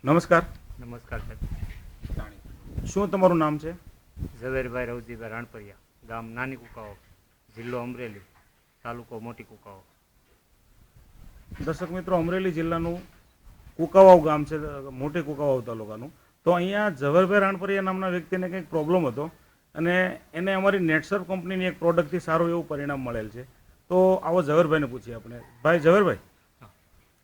નમસ્કાર. નમસ્કાર સાહેબ. શું તમારું નામ છે? ઝવેરભાઈ રવજીભાઈ રાણપરિયા, ગામ નાની કુકાઓ, જિલ્લો અમરેલી, તાલુકો મોટી કુકાઓ. દર્શક મિત્રો, અમરેલી જિલ્લાનું કુકાવાવ ગામ છે, મોટી કુકાવાવ તાલુકાનું. તો અહીંયા ઝવેરભાઈ રાણપરિયા નામના વ્યક્તિને કંઈક પ્રોબ્લેમ હતો અને એને અમારી નેટસર્ફ કંપનીની એક પ્રોડક્ટથી સારું એવું પરિણામ મળેલ છે. તો આવો ઝવેરભાઈને પૂછીએ આપણે. ભાઈ ઝવેરભાઈ,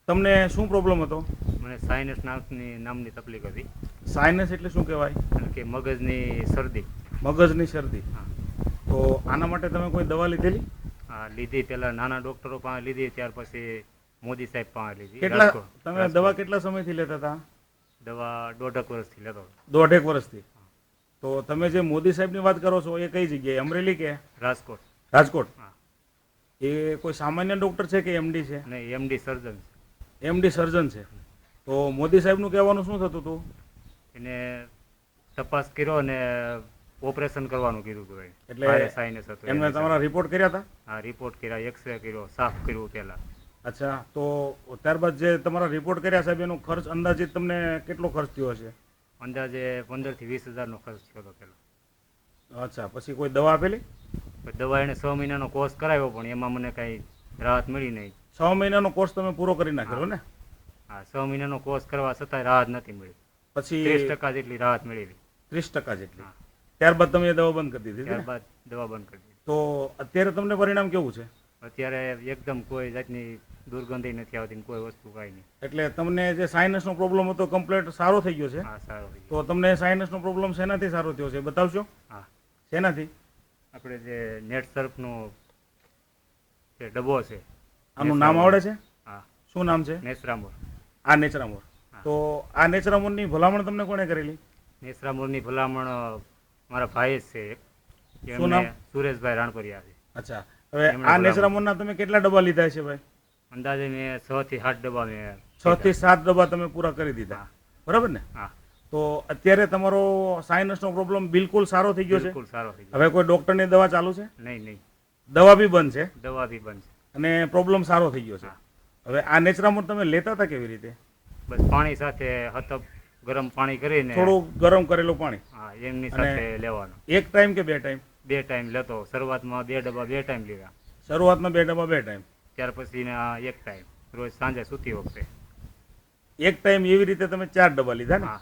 તમને શું પ્રોબ્લેમ હતો? મને સાઇનસ નામની તકલીફ હતી. સાઇનસ એટલે શું કહેવાય? કારણ કે મગજની શરદી. મગજની શરદી. હા. તો આના માટે તમે કોઈ દવા લીધેલી? હા, લીધી. પહેલાં નાના ડૉક્ટરો પાસે લીધી, ત્યાર પછી મોદી સાહેબ પાસે લીધી. કેટલા રાજકોટ. તમે દવા કેટલા સમયથી લેતા હતા? દવા 1.5 વર્ષથી લેતો હતો. 1.5 વર્ષથી. તો તમે જે મોદી સાહેબની વાત કરો છો એ કઈ જગ્યાએ, અમરેલી કે રાજકોટ? રાજકોટ. હા. એ કોઈ સામાન્ય ડૉક્ટર છે કે એમડી છે? નહીં, એમડી સર્જન. એમડી સર્જન છે. તો મોદી સાહેબનું કહેવાનું શું થતું હતું? એને તપાસ કર્યો અને ઓપરેશન કરવાનું કીધું હતું. એટલે સાઇનસ હતું. એમને તમારા રિપોર્ટ કર્યા હતા? હા, રિપોર્ટ કર્યા, એક્સરે કર્યો, સાફ કર્યું પહેલાં. અચ્છા. તો ત્યારબાદ જે તમારા રિપોર્ટ કર્યા સાહેબ, એનો ખર્ચ અંદાજિત તમને કેટલો ખર્ચ થયો હશે? અંદાજે 15 થી 20 હજારનો ખર્ચ થયો હતો પહેલાં. અચ્છા. પછી કોઈ દવા આપેલી? દવા એને 6 મહિનાનો કોર્સ કરાવ્યો, પણ એમાં મને કાંઈ રાહત મળી નહીં. 6 મહિનાનો કોર્સ તમે પૂરો કરી નાખેલો ને? હા, 6 મહિનાનો કોર્સ કરવા છતાંય રાહત નથી મળી. પછી 30% જેટલી રાહત મળી. 30% જેટલી. હા. ત્યારબાદ તમે એ દવા બંધ કરી દીધી ને? ત્યારબાદ દવા બંધ કરી દીધી. તો અત્યારે તમને પરિણામ કેવું છે? અત્યારે એકદમ કોઈ જાતની દુર્ગંધી નથી આવતી ને કોઈ વસ્તુ કાંઈ નહીં. એટલે તમને જે સાઇનસનો પ્રોબ્લેમ હતો કમ્પ્લીટ સારો થઈ ગયો છે? હા, સારો થઈ ગયો. તો તમને સાઇનસનો પ્રોબ્લેમ શેનાથી સારો થયો છે બતાવશો? હા, શેનાથી? આપણે જે નેટ સર્ફનો જે ડબ્બો છે. આનું નામ આવડે છે? હા. શું નામ છે? નેસરામોર. આ નેચરામોર. તો આ નેચરામોરની ભલામણ તમને કોણે કરેલી? નેસરામોરની ભલામણ મારા ભાઈ જ છે એક. શું નામ? એમને સુરેશભાઈ રાણપરિયા છે. અચ્છા. હવે એમણે આ ભલામણ. નેચરામોરના તમે કેટલા ડબ્બા લીધા છે ભાઈ? અંદાજે મેં 6 થી 7 ડબ્બા મેં 6 થી 7 ડબ્બા તમે પૂરા કરી દીધા. હા. બરાબર ને? હા, તો અત્યારે તમારો સાઇનસનો પ્રોબ્લેમ બિલકુલ સારો થઈ ગયો છે? બિલકુલ સારો થઈ ગયો. હવે કોઈ ડૉક્ટરની દવા ચાલુ છે? નહીં નહીં, દવા બી બંધ છે દવા બી બંધ છે. અને પ્રોબ્લેમ સારો થઈ ગયો છે. હા. હવે આ નેચરામોર તમે લેતા હતા કેવી રીતે? બસ પાણી સાથે હતપ ગરમ પાણી કરીને. થોડું ગરમ કરેલું પાણી? હા, એમની અને સાથે લેવાનું. એક ટાઈમ કે 2 ટાઈમ? 2 ટાઈમ લેતો. શરૂઆતમાં 2 ડબ્બા 2 ટાઈમ લીધા. શરૂઆતમાં 2 ડબ્બા 2 ટાઈમ. ત્યાર પછી ને 1 ટાઈમ રોજ સાંજે સૂતી વખતે. એક ટાઈમ એવી રીતે તમે 4 ડબ્બા લીધા ને? હા.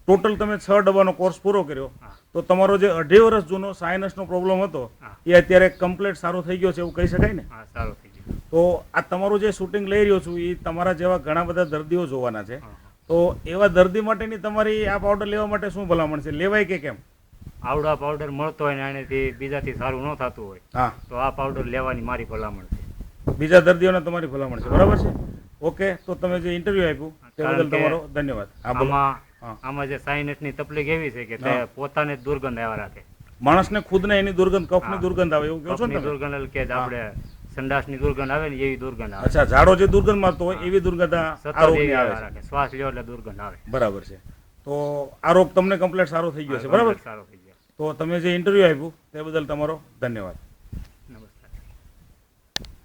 ટોટલ તમે 6 ડબ્બાનો કોર્સ પૂરો કર્યો. હા. તો તમારો જે 2.5 વર્ષ જૂનો સાઇનસનો પ્રોબ્લેમ હતો હા. એ અત્યારે કમ્પ્લીટ સારો થઈ ગયો છે એવું કહી શકાય ને? હા, સારો થઈ ગયો. તો આ તમારું જે શૂટિંગ લઈ રહ્યો છું એ તમારા જેવા ઘણા બધા દર્દીઓ જોવાના છે. હા. તો એવા દર્દી માટેની તમારી આ પાવડર લેવા માટે શું ભલામણ છે? લેવાય કે કેમ? આવડા પાવડર મળતો હોય ને એનાથી બીજાથી સારું ન થતું હોય હા. તો આ પાવડર લેવાની મારી ભલામણ છે. બીજા દર્દીઓને તમારી ભલામણ છે. બરાબર છે? ઓકે. તો તમે જે ઇન્ટરવ્યુ આપ્યું તે કારણ બદલ કે તમારો ધન્યવાદ. હા, બોલો. આમાં હા. આમાં જે સાઇનસની તકલીફ એવી છે કે તે હા. પોતાને જ દુર્ગંધ આવ્યા રાખે. માણસને ખુદને એની દુર્ગંધ, કફની હા. દુર્ગંધ આવે એવું કહો છો ને કફની તમે? દુર્ગંધ એટલે કે આપણે સંડાસની દુર્ગંધ આવે ને એવી દુર્ગંધ આવે. અચ્છા. ઝાડો જે દુર્ગંધ મારતો હોય એવી દુર્ગંધ સતત આ રોગની એવી આવે આવ્યા છે. રાખે. શ્વાસ લ્યો એટલે દુર્ગંધ આવે. બરાબર છે. તો આ રોગ તમને કમ્પ્લીટ સારો થઈ ગયો છે. બરાબર? સારો થઈ ગયો. તો તમે જે ઇન્ટરવ્યુ આપ્યું તે બદલ તમારો ધન્યવાદ.